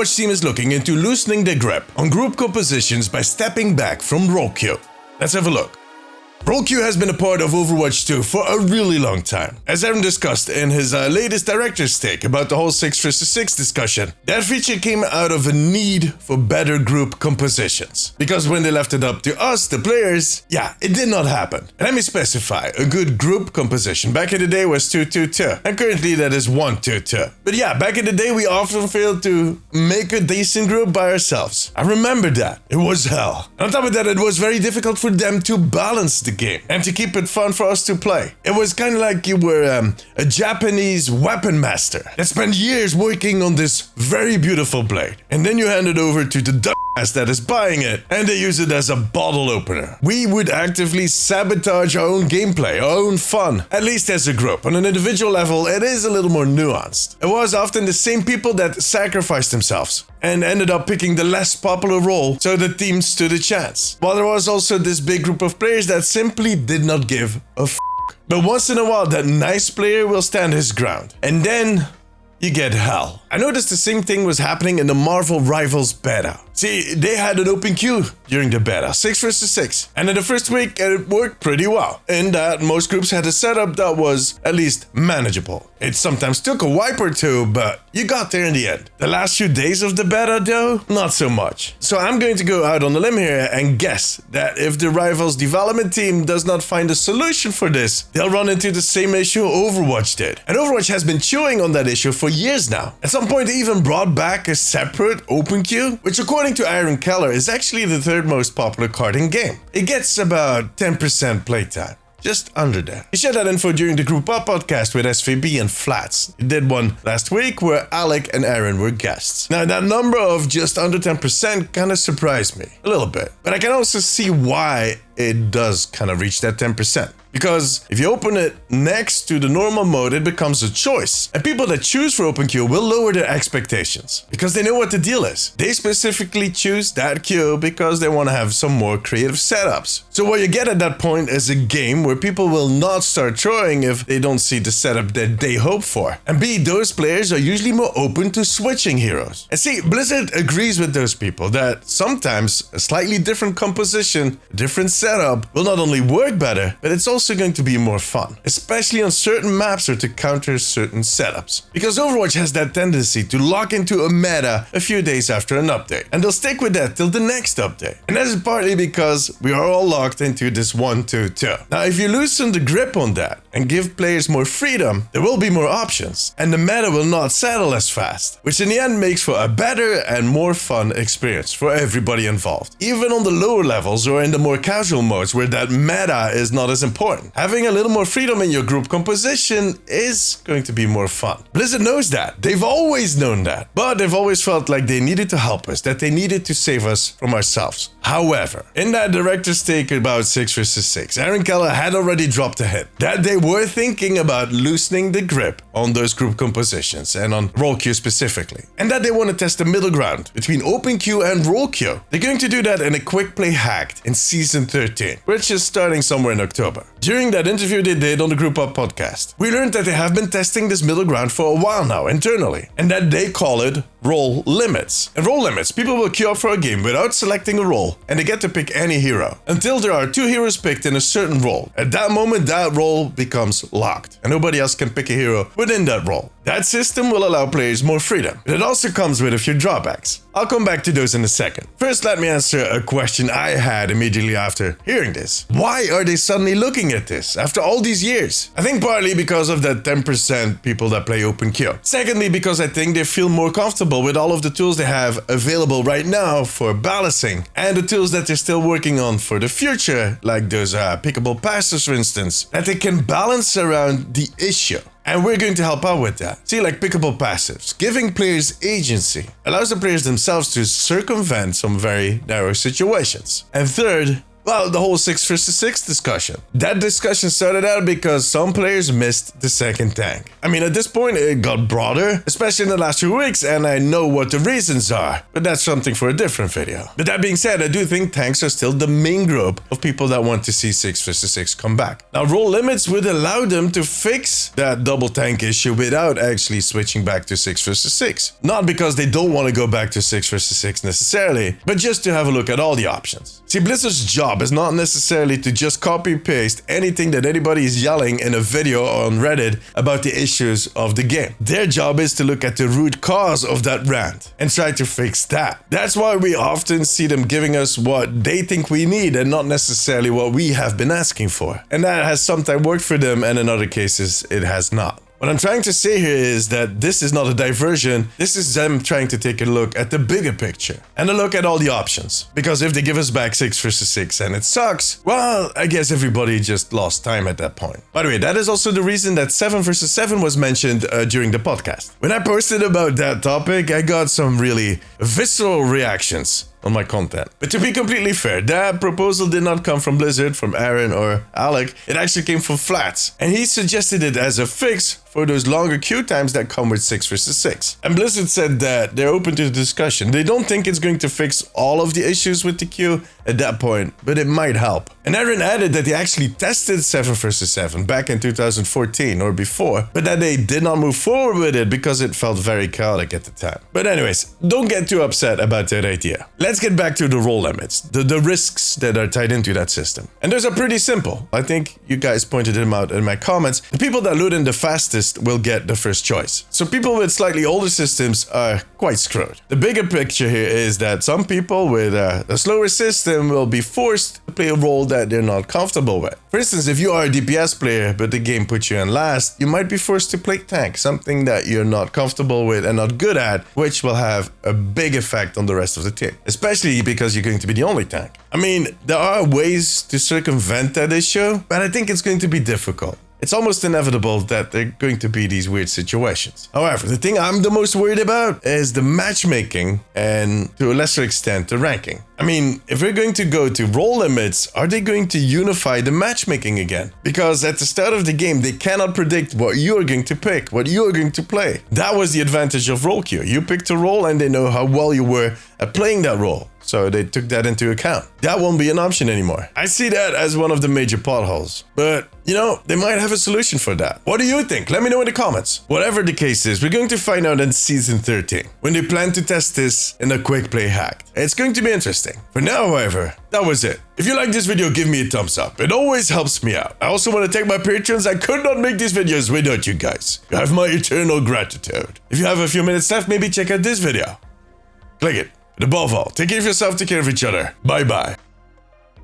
Overwatch team is looking into loosening their grip on group compositions by stepping back from role queue. Let's have a look. Role queue has been a part of Overwatch 2 for a really long time. As Aaron discussed in his latest director's take about the whole 6 vs 6 discussion, that feature came out of a need for better group compositions. Because when they left it up to us, the players, it did not happen. And let me specify, a good group composition back in the day was 2-2-2, and currently that is 1-2-2. But back in the day we often failed to make a decent group by ourselves. I remember that. It was hell. And on top of that, it was very difficult for them to balance the game and to keep it fun for us to play. It was kind of like you were a Japanese weapon master that spent years working on this very beautiful blade, and then you hand it over to the dumbass that is buying it and they use it as a bottle opener. We would actively sabotage our own gameplay, our own fun, at least as a group. On an individual level, it is a little more nuanced. It was often the same people that sacrificed themselves and ended up picking the less popular role so the team stood a chance. While there was also this big group of players that simply did not give a f***. But once in a while, that nice player will stand his ground. And then you get hell. I noticed the same thing was happening in the Marvel Rivals beta. See, they had an open queue during the beta, 6 vs 6. And in the first week, it worked pretty well. In that, most groups had a setup that was at least manageable. It sometimes took a wipe or two, but you got there in the end. The last few days of the beta, though, not so much. So I'm going to go out on a limb here and guess that if the Rivals development team does not find a solution for this, they'll run into the same issue Overwatch did. And Overwatch has been chewing on that issue for years now. At some point, they even brought back a separate open queue, which according to Aaron Keller is actually the third most popular card in game. It gets about 10% playtime. Just under that. He shared that info during the Group Up podcast with SVB and Flats. He did one last week where Alec and Aaron were guests. Now that number of just under 10% kind of surprised me a little bit. But I can also see why it does kind of reach that 10%. Because if you open it next to the normal mode, it becomes a choice. And people that choose for open queue will lower their expectations because they know what the deal is. They specifically choose that queue because they want to have some more creative setups. So what you get at that point is a game where people will not start throwing if they don't see the setup that they hope for. And B, those players are usually more open to switching heroes. And see, Blizzard agrees with those people that sometimes a slightly different composition, different setup will not only work better, but it's also going to be more fun, especially on certain maps or to counter certain setups. Because Overwatch has that tendency to lock into a meta a few days after an update, and they'll stick with that till the next update. And that is partly because we are all locked into this 1-2-2. Now, if you loosen the grip on that and give players more freedom, there will be more options, and the meta will not settle as fast, which in the end makes for a better and more fun experience for everybody involved. Even on the lower levels or in the more casual modes where that meta is not as important, having a little more freedom in your group composition is going to be more fun. Blizzard knows that. They've always known that. But they've always felt like they needed to help us, that they needed to save us from ourselves. However, in that director's take about 6 vs 6, Aaron Keller had already dropped a hint that they were thinking about loosening the grip on those group compositions and on role queue specifically. And that they want to test the middle ground between open queue and role queue. They're going to do that in a quick play hacked in season 13, which is starting somewhere in October. During that interview they did on the Group Up podcast, we learned that they have been testing this middle ground for a while now internally, and that they call it role limits. And role limits, people will queue up for a game without selecting a role, and they get to pick any hero until there are 2 heroes picked in a certain role. At that moment, that role becomes locked, and nobody else can pick a hero within that role. That system will allow players more freedom, but it also comes with a few drawbacks. I'll come back to those in a second. First, let me answer a question I had immediately after hearing this. Why are they suddenly looking at this after all these years? I think partly because of that 10% people that play open queue. Secondly, because I think they feel more comfortable with all of the tools they have available right now for balancing, and the tools that they're still working on for the future, like those pickable passes, for instance, that they can balance around the issue. And we're going to help out with that. See, like pickable passives, giving players agency allows the players themselves to circumvent some very narrow situations. And third, Well, the whole 6 versus 6 discussion. That discussion started out because some players missed the second tank. I mean, at this point, it got broader, especially in the last few weeks, and I know what the reasons are, but that's something for a different video. But that being said, I do think tanks are still the main group of people that want to see 6 versus 6 come back. Now, role limits would allow them to fix that double tank issue without actually switching back to 6 versus 6. Not because they don't want to go back to 6 versus 6 necessarily, but just to have a look at all the options. See, Blizzard's job is not necessarily to just copy-paste anything that anybody is yelling in a video on Reddit about the issues of the game. Their job is to look at the root cause of that rant and try to fix that. That's why we often see them giving us what they think we need and not necessarily what we have been asking for. And that has sometimes worked for them, and in other cases it has not. What I'm trying to say here is that this is not a diversion, this is them trying to take a look at the bigger picture and a look at all the options. Because if they give us back 6 versus 6 and it sucks, well, I guess everybody just lost time at that point. By the way, that is also the reason that 7 versus 7 was mentioned during the podcast. When I posted about that topic, I got some really visceral reactions on my content. But to be completely fair, that proposal did not come from Blizzard, from Aaron or Alec. It actually came from Flats, and he suggested it as a fix for those longer queue times that come with 6 versus 6. And Blizzard said that they're open to the discussion. They don't think it's going to fix all of the issues with the queue at that point, but it might help. And Aaron added that they actually tested 7 versus 7 back in 2014 or before, but that they did not move forward with it because it felt very chaotic at the time. But anyways, don't get too upset about that idea. Let's get back to the role limits, the risks that are tied into that system. And those are pretty simple. I think you guys pointed them out in my comments. The people that loot in the fastest will get the first choice. So people with slightly older systems are quite screwed. The bigger picture here is that some people with a slower system will be forced to play a role that they're not comfortable with. For instance, if you are a DPS player but the game puts you in last, you might be forced to play tank, something that you're not comfortable with and not good at, which will have a big effect on the rest of the team, especially because you're going to be the only tank. I mean, there are ways to circumvent that issue, but I think it's going to be difficult. It's almost inevitable that there are going to be these weird situations. However, the thing I'm the most worried about is the matchmaking and, to a lesser extent, the ranking. I mean, if we're going to go to role limits, are they going to unify the matchmaking again? Because at the start of the game, they cannot predict what you're going to pick, what you're going to play. That was the advantage of role queue. You picked a role and they know how well you were at playing that role. So they took that into account. That won't be an option anymore. I see that as one of the major potholes. But, you know, they might have a solution for that. What do you think? Let me know in the comments. Whatever the case is, we're going to find out in Season 13, when they plan to test this in a quick play hack. It's going to be interesting. For now, however, that was it. If you like this video, give me a thumbs up. It always helps me out. I also want to thank my patrons. I could not make these videos without you guys. You have my eternal gratitude. If you have a few minutes left, maybe check out this video. Click it. But above all, take care of yourself, take care of each other. Bye bye.